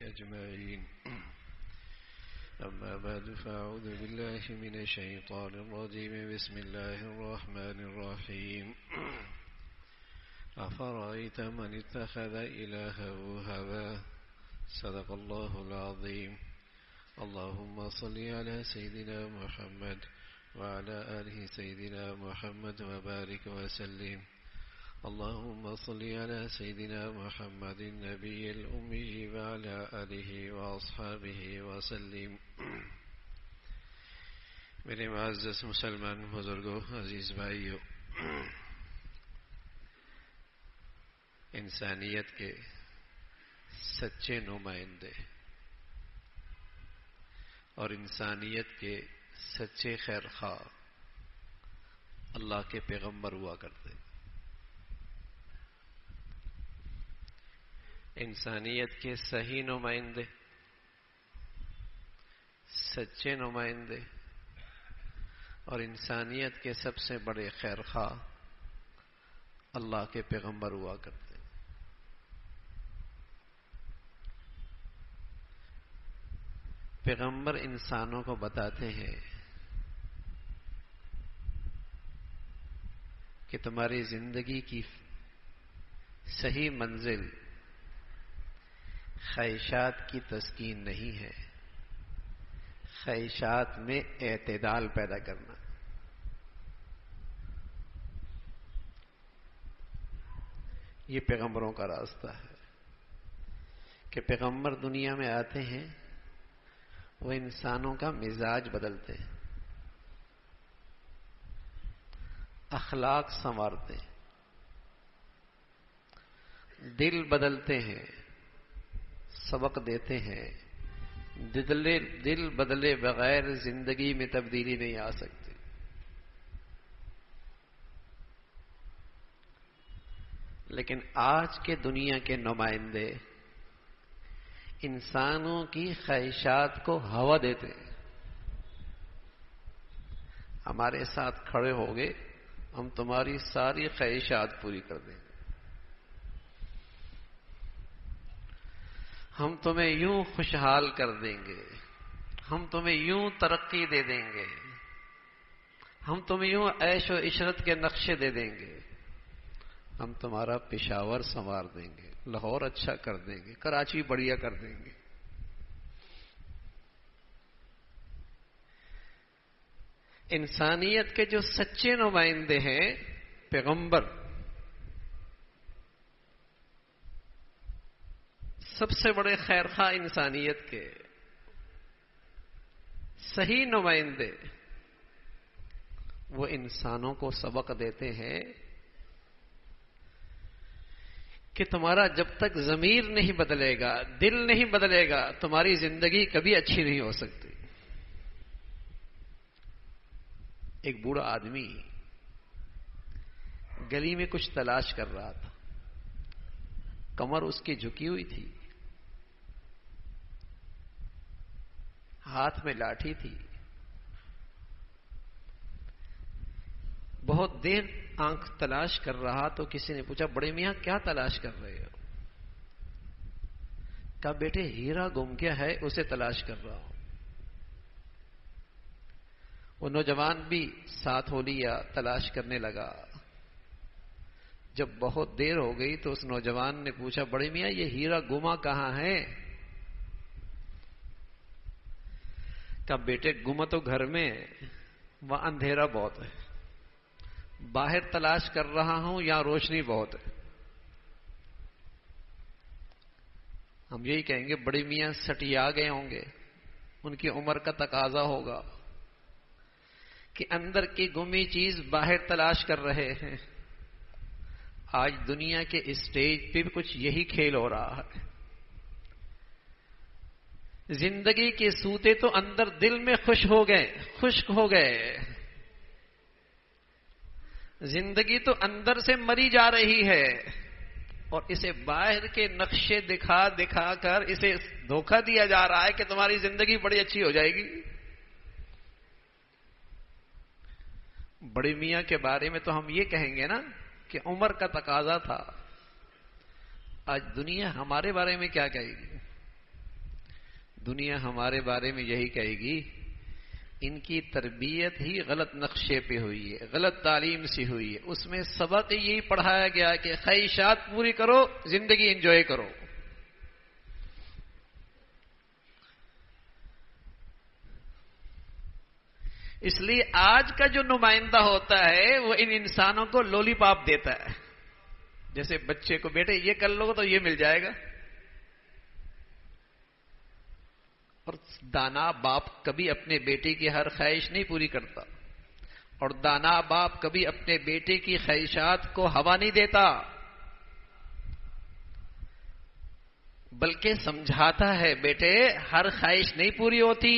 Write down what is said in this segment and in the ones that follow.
أجمعين. أما بعد فأعوذ بالله من الشيطان الرجيم. بسم الله الرحمن الرحيم. أفرأيت من اتخذ إلهه هواه. صدق الله العظيم. اللهم صل على سيدنا محمد وعلى آله سيدنا محمد وبارك وسلم. اللهم صل على سيدنا محمد النبي الأمي وعلى آله وأصحابه وسلم. میرے معزز مسلمان بزرگوں، عزیز بھائیوں، انسانیت کے سچے نمائندے اور انسانیت کے سچے خیر خواہ اللہ کے پیغمبر ہوا کرتے. انسانیت کے صحیح نمائندے، سچے نمائندے اور انسانیت کے سب سے بڑے خیر خواہ اللہ کے پیغمبر ہوا کرتے. پیغمبر انسانوں کو بتاتے ہیں کہ تمہاری زندگی کی صحیح منزل خواہشات کی تسکین نہیں ہے، خواہشات میں اعتدال پیدا کرنا. یہ پیغمبروں کا راستہ ہے کہ پیغمبر دنیا میں آتے ہیں، وہ انسانوں کا مزاج بدلتے ہیں، اخلاق سنوارتے ہیں، دل بدلتے ہیں، سبق دیتے ہیں. دل بدلے بغیر زندگی میں تبدیلی نہیں آ سکتی. لیکن آج کے دنیا کے نمائندے انسانوں کی خواہشات کو ہوا دیتے ہیں. ہمارے ساتھ کھڑے ہو گے، ہم تمہاری ساری خواہشات پوری کر دیں گے، ہم تمہیں یوں خوشحال کر دیں گے، ہم تمہیں یوں ترقی دے دیں گے، ہم تمہیں یوں عیش و عشرت کے نقشے دے دیں گے، ہم تمہارا پشاور سنوار دیں گے، لاہور اچھا کر دیں گے، کراچی بڑھیا کر دیں گے. انسانیت کے جو سچے نمائندے ہیں پیغمبر، سب سے بڑے خیر خواہ انسانیت کے صحیح نمائندے، وہ انسانوں کو سبق دیتے ہیں کہ تمہارا جب تک ضمیر نہیں بدلے گا، دل نہیں بدلے گا، تمہاری زندگی کبھی اچھی نہیں ہو سکتی. ایک بوڑھا آدمی گلی میں کچھ تلاش کر رہا تھا، کمر اس کی جھکی ہوئی تھی، ہاتھ میں لاٹھی تھی. بہت دیر آنکھ تلاش کر رہا تو کسی نے پوچھا، بڑے میاں کیا تلاش کر رہے ہو؟ کہا، بیٹے ہیرا گم گیا ہے، اسے تلاش کر رہا ہوں. وہ نوجوان بھی ساتھ ہو لیا، تلاش کرنے لگا. جب بہت دیر ہو گئی تو اس نوجوان نے پوچھا، بڑے میاں یہ ہیرا گما کہاں ہے؟ کہا، بیٹے گما تو گھر میں، وہاں اندھیرا بہت ہے، باہر تلاش کر رہا ہوں، یہاں روشنی بہت ہے. ہم یہی کہیں گے بڑے میاں سٹیا گئے ہوں گے، ان کی عمر کا تقاضا ہوگا کہ اندر کی گمی چیز باہر تلاش کر رہے ہیں. آج دنیا کے اسٹیج پہ بھی کچھ یہی کھیل ہو رہا ہے. زندگی کے سوتے تو اندر دل میں خشک ہو گئے. زندگی تو اندر سے مری جا رہی ہے اور اسے باہر کے نقشے دکھا دکھا کر اسے دھوکہ دیا جا رہا ہے کہ تمہاری زندگی بڑی اچھی ہو جائے گی. بڑے میاں کے بارے میں تو ہم یہ کہیں گے نا کہ عمر کا تقاضا تھا. آج دنیا ہمارے بارے میں کیا کہے گی؟ دنیا ہمارے بارے میں یہی کہے گی، ان کی تربیت ہی غلط نقشے پہ ہوئی ہے، غلط تعلیم سے ہوئی ہے، اس میں سبق یہی پڑھایا گیا کہ خواہشات پوری کرو، زندگی انجوائے کرو۔ اس لیے آج کا جو نمائندہ ہوتا ہے وہ ان انسانوں کو لولی پاپ دیتا ہے، جیسے بچے کو بیٹے یہ کر لو تو یہ مل جائے گا، اور دانا باپ کبھی اپنے بیٹے کی ہر خواہش نہیں پوری کرتا، اور دانا باپ کبھی اپنے بیٹے کی خواہشات کو ہوا نہیں دیتا، بلکہ سمجھاتا ہے بیٹے ہر خواہش نہیں پوری ہوتی۔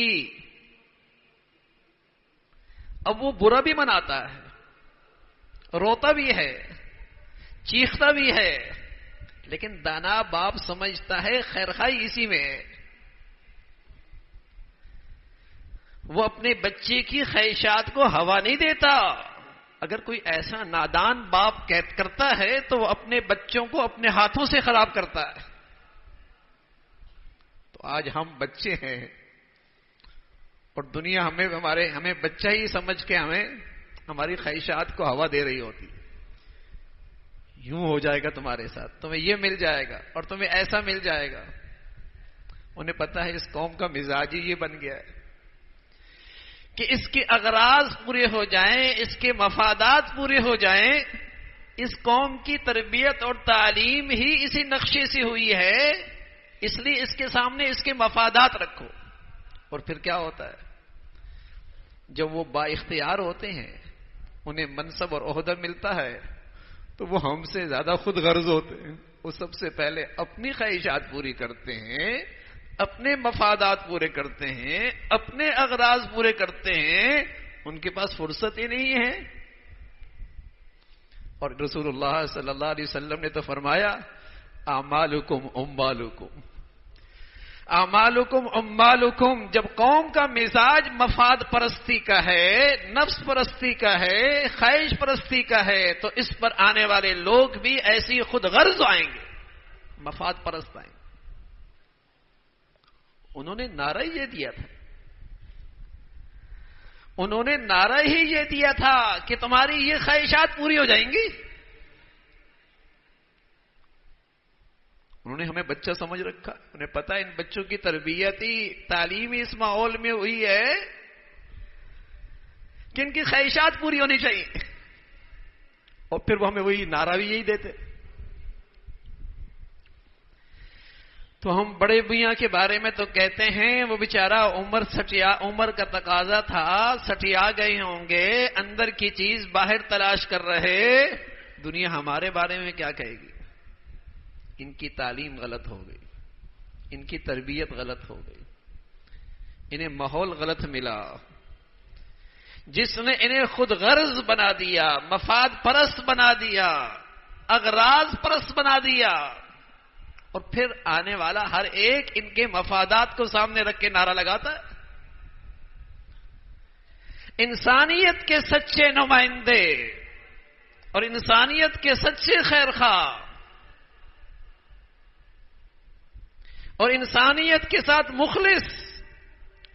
اب وہ برا بھی مناتا ہے، روتا بھی ہے، چیختا بھی ہے، لیکن دانا باپ سمجھتا ہے خیر خواہی اسی میں ہے۔ وہ اپنے بچے کی خواہشات کو ہوا نہیں دیتا۔ اگر کوئی ایسا نادان باپ کرتا ہے تو وہ اپنے بچوں کو اپنے ہاتھوں سے خراب کرتا ہے۔ تو آج ہم بچے ہیں اور دنیا ہمیں بچہ ہی سمجھ کے ہماری خواہشات کو ہوا دے رہی ہوتی۔ یوں ہو جائے گا تمہارے ساتھ، تمہیں یہ مل جائے گا اور تمہیں ایسا مل جائے گا۔ انہیں پتا ہے اس قوم کا مزاج ہی یہ بن گیا ہے کہ اس کے اغراض پورے ہو جائیں، اس کے مفادات پورے ہو جائیں۔ اس قوم کی تربیت اور تعلیم ہی اسی نقشے سے ہوئی ہے، اس لیے اس کے سامنے اس کے مفادات رکھو۔ اور پھر کیا ہوتا ہے؟ جب وہ با اختیار ہوتے ہیں، انہیں منصب اور عہدہ ملتا ہے، تو وہ ہم سے زیادہ خود غرض ہوتے ہیں۔ وہ سب سے پہلے اپنی خواہشات پوری کرتے ہیں، اپنے مفادات پورے کرتے ہیں، اپنے اغراض پورے کرتے ہیں، ان کے پاس فرصت ہی نہیں ہے۔ اور رسول اللہ صلی اللہ علیہ وسلم نے تو فرمایا اعمالکم اموالکم، اعمالکم اموالکم۔ جب قوم کا مزاج مفاد پرستی کا ہے، نفس پرستی کا ہے، خواہش پرستی کا ہے، تو اس پر آنے والے لوگ بھی ایسی خود غرض آئیں گے، مفاد پرست آئیں گے۔ انہوں نے نعرہ یہ دیا تھا، انہوں نے نعرہ ہی یہ دیا تھا کہ تمہاری یہ خواہشات پوری ہو جائیں گی۔ انہوں نے ہمیں بچہ سمجھ رکھا، انہیں پتا ان بچوں کی تربیتی تعلیمی اس ماحول میں ہوئی ہے کہ ان کی خواہشات پوری ہونی چاہیے، اور پھر وہ ہمیں وہی نعرہ بھی یہی دیتے۔ تو ہم بڑے میاں کے بارے میں تو کہتے ہیں وہ بیچارہ عمر کا تقاضا تھا، سٹیا گئے ہوں گے، اندر کی چیز باہر تلاش کر رہے۔ دنیا ہمارے بارے میں کیا کہے گی؟ ان کی تعلیم غلط ہو گئی، ان کی تربیت غلط ہو گئی، انہیں ماحول غلط ملا، جس نے انہیں خود غرض بنا دیا، مفاد پرست بنا دیا، اغراض پرست بنا دیا۔ اور پھر آنے والا ہر ایک ان کے مفادات کو سامنے رکھ کے نعرہ لگاتا ہے۔ انسانیت کے سچے نمائندے اور انسانیت کے سچے خیر خواہ اور انسانیت کے ساتھ مخلص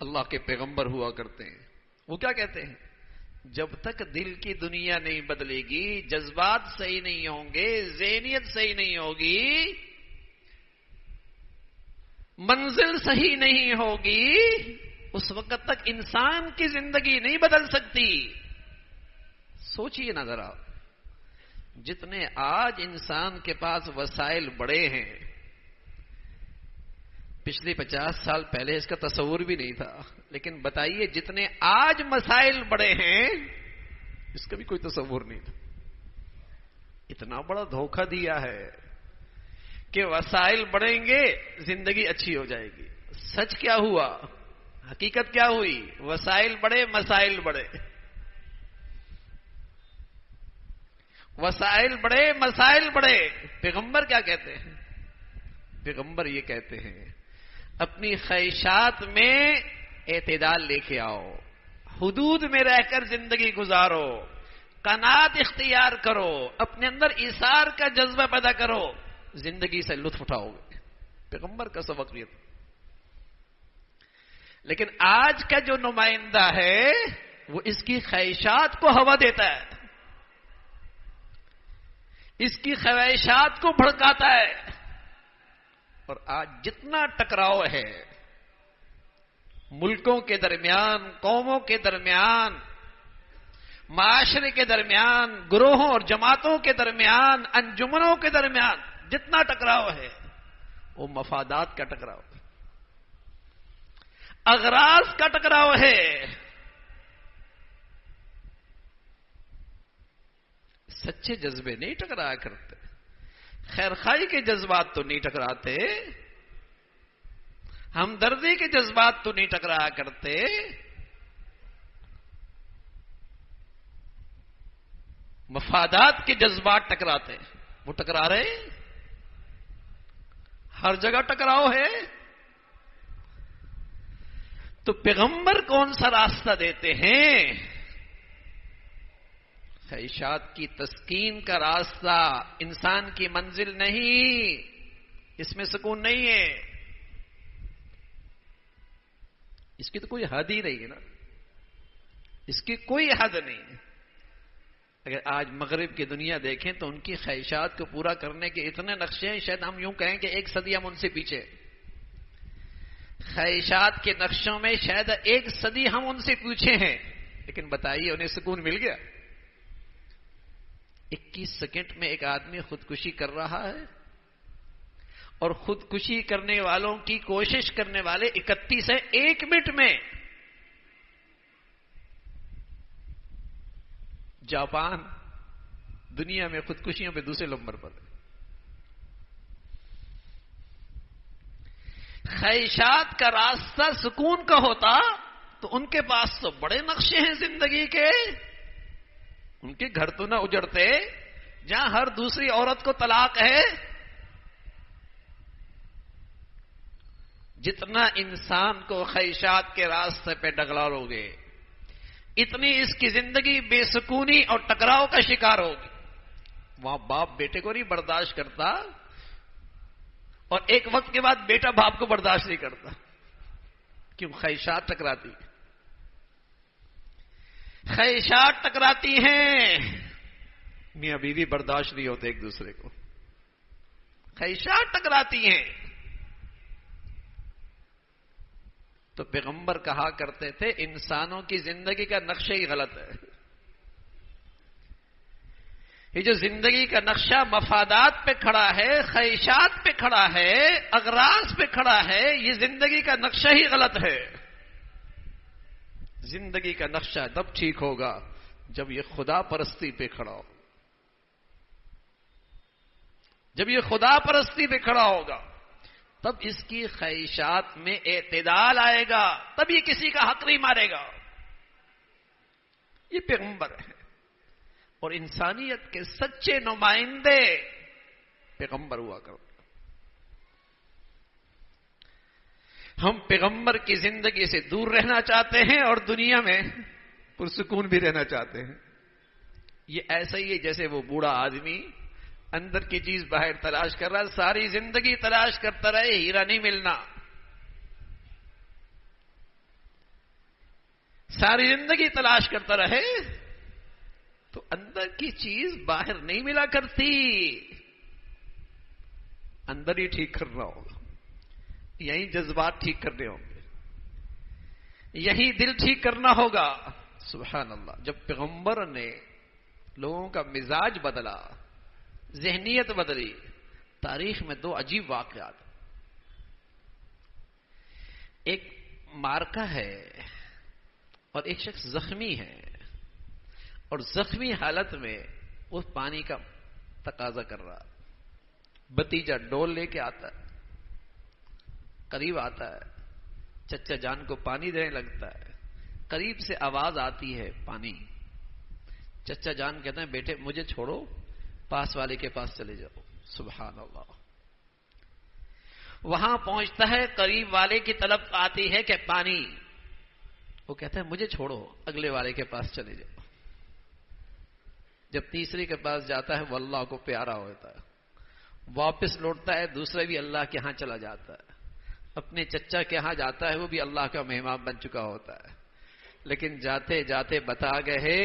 اللہ کے پیغمبر ہوا کرتے ہیں۔ وہ کیا کہتے ہیں؟ جب تک دل کی دنیا نہیں بدلے گی، جذبات صحیح نہیں ہوں گے، ذہنیت صحیح نہیں ہوگی، منزل صحیح نہیں ہوگی، اس وقت تک انسان کی زندگی نہیں بدل سکتی۔ سوچئے نا ذرا، جتنے آج انسان کے پاس وسائل بڑے ہیں، پچھلے 50 سال پہلے اس کا تصور بھی نہیں تھا، لیکن بتائیے جتنے آج مسائل بڑے ہیں اس کا بھی کوئی تصور نہیں تھا۔ اتنا بڑا دھوکہ دیا ہے کہ وسائل بڑھیں گے زندگی اچھی ہو جائے گی۔ سچ کیا ہوا؟ حقیقت کیا ہوئی؟ وسائل بڑھے، مسائل بڑھے، وسائل بڑھے، مسائل بڑھے۔ پیغمبر کیا کہتے ہیں؟ پیغمبر یہ کہتے ہیں اپنی خواہشات میں اعتدال لے کے آؤ، حدود میں رہ کر زندگی گزارو، قناعت اختیار کرو، اپنے اندر ایثار کا جذبہ پیدا کرو، زندگی سے لطف اٹھاؤ گے۔ پیغمبر کا سبق یہ تھا۔ لیکن آج کا جو نمائندہ ہے وہ اس کی خواہشات کو ہوا دیتا ہے، اس کی خواہشات کو بھڑکاتا ہے. اور آج جتنا ٹکراؤ ہے ملکوں کے درمیان، قوموں کے درمیان، معاشرے کے درمیان، گروہوں اور جماعتوں کے درمیان، انجمنوں کے درمیان جتنا ٹکراؤ ہے وہ مفادات کا ٹکراؤ ہے، اغراض کا ٹکراؤ ہے. سچے جذبے نہیں ٹکرایا کرتے، خیرخواہی کے جذبات تو نہیں ٹکراتے، ہمدردی کے جذبات تو نہیں ٹکرایا کرتے. مفادات کے جذبات ٹکراتے ہیں. وہ ٹکرا رہے ہیں، ہر جگہ ٹکراؤ ہے. تو پیغمبر کون سا راستہ دیتے ہیں؟ خواہشات کی تسکین کا راستہ انسان کی منزل نہیں، اس میں سکون نہیں ہے. اس کی تو کوئی حد ہی نہیں ہے نا، اس کی کوئی حد نہیں ہے. اگر آج مغرب کی دنیا دیکھیں تو ان کی خواہشات کو پورا کرنے کے اتنے نقشے ہیں، شاید ہم یوں کہیں کہ 1 صدی ہم ان سے پیچھے. خواہشات کے نقشوں میں شاید 1 صدی ہم ان سے پیچھے ہیں. لیکن بتائیے انہیں سکون مل گیا؟ 21 سیکنڈ میں ایک آدمی خودکشی کر رہا ہے، اور خودکشی کرنے والوں کی کوشش کرنے والے 31 ہیں 1 منٹ میں. جاپان دنیا میں خودکشیوں پہ دوسرے نمبر پر ہے. خواہشات کا راستہ سکون کا ہوتا تو ان کے پاس تو بڑے نقشے ہیں زندگی کے. ان کے گھر تو نہ اجڑتے جہاں ہر دوسری عورت کو طلاق ہے. جتنا انسان کو خواہشات کے راستے پہ ڈگلالو گے اتنی اس کی زندگی بے سکونی اور ٹکراؤ کا شکار ہوگی. وہاں باپ بیٹے کو نہیں برداشت کرتا، اور ایک وقت کے بعد بیٹا باپ کو برداشت نہیں کرتا. کیوں؟ خواہشات ٹکراتی ہیں. خواہشات ٹکراتی ہیں. میاں بیوی برداشت نہیں ہوتے ایک دوسرے کو، خواہشات ٹکراتی ہیں. تو پیغمبر کہا کرتے تھے انسانوں کی زندگی کا نقشہ ہی غلط ہے. یہ جو زندگی کا نقشہ مفادات پہ کھڑا ہے، خواہشات پہ کھڑا ہے، اغراض پہ کھڑا ہے، یہ زندگی کا نقشہ ہی غلط ہے. زندگی کا نقشہ تب ٹھیک ہوگا جب یہ خدا پرستی پہ کھڑا ہو. جب یہ خدا پرستی پہ کھڑا ہوگا تب اس کی خواہشات میں اعتدال آئے گا، تب یہ کسی کا حق نہیں مارے گا. یہ پیغمبر ہے، اور انسانیت کے سچے نمائندے پیغمبر ہوا کرتے. ہم پیغمبر کی زندگی سے دور رہنا چاہتے ہیں اور دنیا میں پرسکون بھی رہنا چاہتے ہیں. یہ ایسا ہی ہے جیسے وہ بوڑھا آدمی اندر کی چیز باہر تلاش کر رہا، ساری زندگی تلاش کرتا رہے، ہیرا نہیں ملنا. ساری زندگی تلاش کرتا رہے تو اندر کی چیز باہر نہیں ملا کرتی. اندر ہی ٹھیک کرنا ہوگا، یہی جذبات ٹھیک کرنے ہوں گے، یہی دل ٹھیک کرنا ہوگا. سبحان اللہ. جب پیغمبر نے لوگوں کا مزاج بدلا، ذہنیت بدلی، تاریخ میں 2 عجیب واقعات. ایک مارکا ہے اور ایک شخص زخمی ہے، اور زخمی حالت میں وہ پانی کا تقاضا کر رہا. بتیجا ڈول لے کے آتا ہے، قریب آتا ہے، چچا جان کو پانی دینے لگتا ہے. قریب سے آواز آتی ہے پانی. چچا جان کہتے ہیں بیٹے مجھے چھوڑو، پاس والے کے پاس چلے جاؤ. سبحان اللہ. وہاں پہنچتا ہے، قریب والے کی طلب آتی ہے کہ پانی. وہ کہتا ہے مجھے چھوڑو، اگلے والے کے پاس چلے جاؤ. جب تیسرے کے پاس جاتا ہے وہ اللہ کو پیارا ہوتا ہے، واپس لوٹتا ہے، دوسرا بھی اللہ کے ہاں چلا جاتا ہے. اپنے چچا کے ہاں جاتا ہے وہ بھی اللہ کا مہمان بن چکا ہوتا ہے، لیکن جاتے جاتے بتا گئے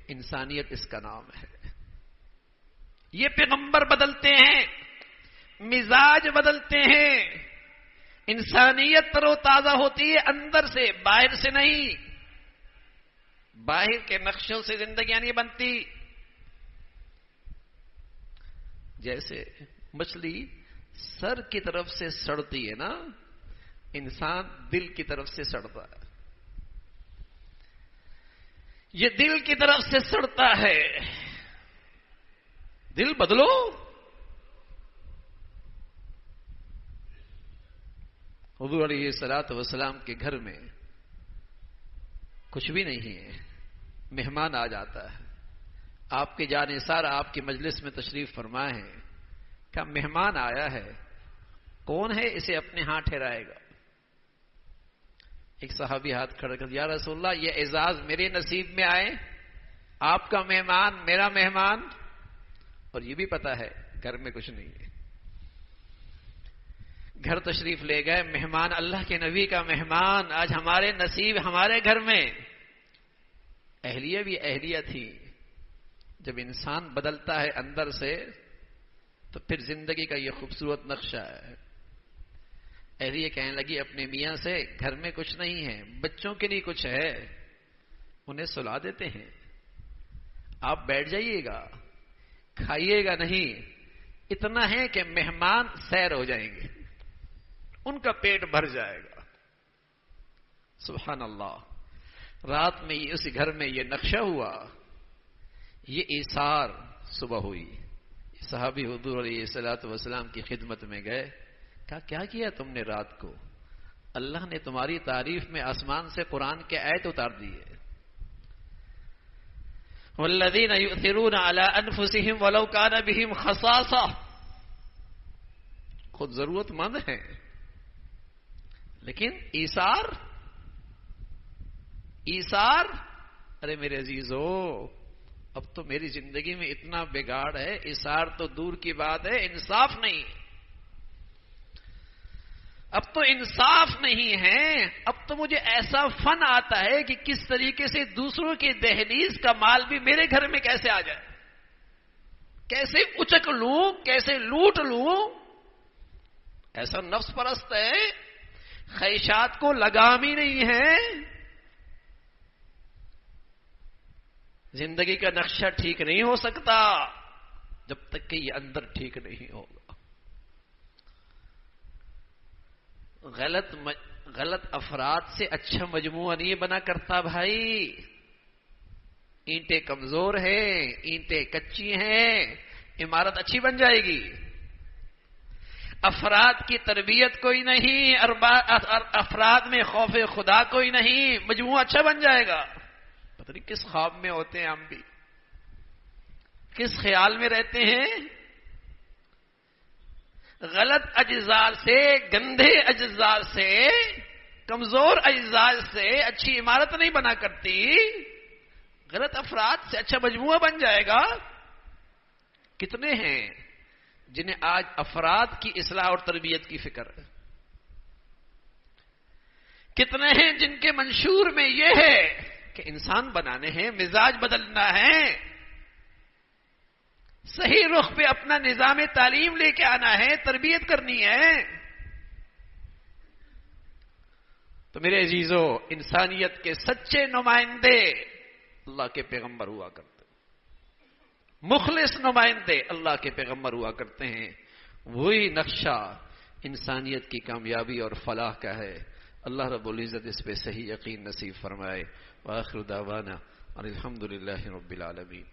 انسانیت اس کا نام ہے۔ یہ پیغمبر بدلتے ہیں، مزاج بدلتے ہیں، انسانیت تر و تازہ ہوتی ہے اندر سے، باہر سے نہیں۔ باہر کے نقشوں سے زندگیاں نہیں بنتی۔ جیسے مچھلی سر کی طرف سے سڑتی ہے نا، انسان دل کی طرف سے سڑتا ہے۔ یہ دل کی طرف سے سڑتا ہے، دل بدلو۔ حضور علیہ الصلوۃ والسلام کے گھر میں کچھ بھی نہیں ہے، مہمان آ جاتا ہے، آپ کے جانثار آپ کی مجلس میں تشریف فرما ہے، کہا مہمان آیا ہے، کون ہے اسے اپنے ہاں ٹھہرائے گا؟ ایک صحابی ہاتھ کھڑا کر، یا رسول اللہ یہ اعزاز میرے نصیب میں آئے، آپ کا مہمان میرا مہمان، اور یہ بھی پتا ہے گھر میں کچھ نہیں ہے۔ گھر تشریف لے گئے، مہمان اللہ کے نبی کا مہمان، آج ہمارے نصیب ہمارے گھر میں۔ اہلیہ بھی اہلیہ تھی، جب انسان بدلتا ہے اندر سے تو پھر زندگی کا یہ خوبصورت نقشہ ہے۔ اہلیہ کہنے لگی اپنے میاں سے، گھر میں کچھ نہیں ہے، بچوں کے لیے کچھ ہے، انہیں سلا دیتے ہیں، آپ بیٹھ جائیے گا، کھائیے گا نہیں، اتنا ہے کہ مہمان سیر ہو جائیں گے، ان کا پیٹ بھر جائے گا۔ سبحان اللہ۔ رات میں اس گھر میں یہ نقشہ ہوا، یہ ایثار صبح ہوئی۔ صحابی حضور علیہ الصلوۃ والسلام کی خدمت میں گئے، کہا کیا کیا تم نے رات کو؟ اللہ نے تمہاری تعریف میں آسمان سے قرآن کے آیت اتار دیے، والذین یؤثرون علی انفسہم ولو کان بہم خصاصہ، خود ضرورت مند ہیں لیکن ایثار، ارے میرے عزیزو، اب تو میری زندگی میں اتنا بگاڑ ہے، ایثار تو دور کی بات ہے، انصاف نہیں، اب تو انصاف نہیں ہے، اب تو مجھے ایسا فن آتا ہے کہ کس طریقے سے دوسروں کی دہلیز کا مال بھی میرے گھر میں کیسے آ جائے، کیسے اچک لوں، کیسے لوٹ لوں۔ ایسا نفس پرست ہے، خواہشات کو لگام ہی نہیں ہے۔ زندگی کا نقشہ ٹھیک نہیں ہو سکتا جب تک کہ یہ اندر ٹھیک نہیں ہوگا۔ غلط افراد سے اچھا مجموعہ نہیں بنا کرتا بھائی۔ اینٹیں کمزور ہیں، اینٹیں کچی ہیں، عمارت اچھی بن جائے گی۔ افراد کی تربیت کوئی نہیں، افراد میں خوف خدا کوئی نہیں، مجموعہ اچھا بن جائے گا۔ پتہ نہیں کس خواب میں ہوتے ہیں ہم بھی، کس خیال میں رہتے ہیں۔ غلط اجزاء سے، گندے اجزاء سے، کمزور اجزاء سے اچھی عمارت نہیں بنا کرتی، غلط افراد سے اچھا مجموعہ بن جائے گا۔ کتنے ہیں جنہیں آج افراد کی اصلاح اور تربیت کی فکر ہے؟ کتنے ہیں جن کے منشور میں یہ ہے کہ انسان بنانے ہیں، مزاج بدلنا ہے، صحیح رخ پہ اپنا نظام تعلیم لے کے آنا ہے، تربیت کرنی ہے۔ تو میرے عزیزو، انسانیت کے سچے نمائندے اللہ کے پیغمبر ہوا کرتے، مخلص نمائندے اللہ کے پیغمبر ہوا کرتے ہیں۔ وہی نقشہ انسانیت کی کامیابی اور فلاح کا ہے۔ اللہ رب العزت اس پہ صحیح یقین نصیب فرمائے۔ وآخر دعوانا الحمد للہ رب العالمین۔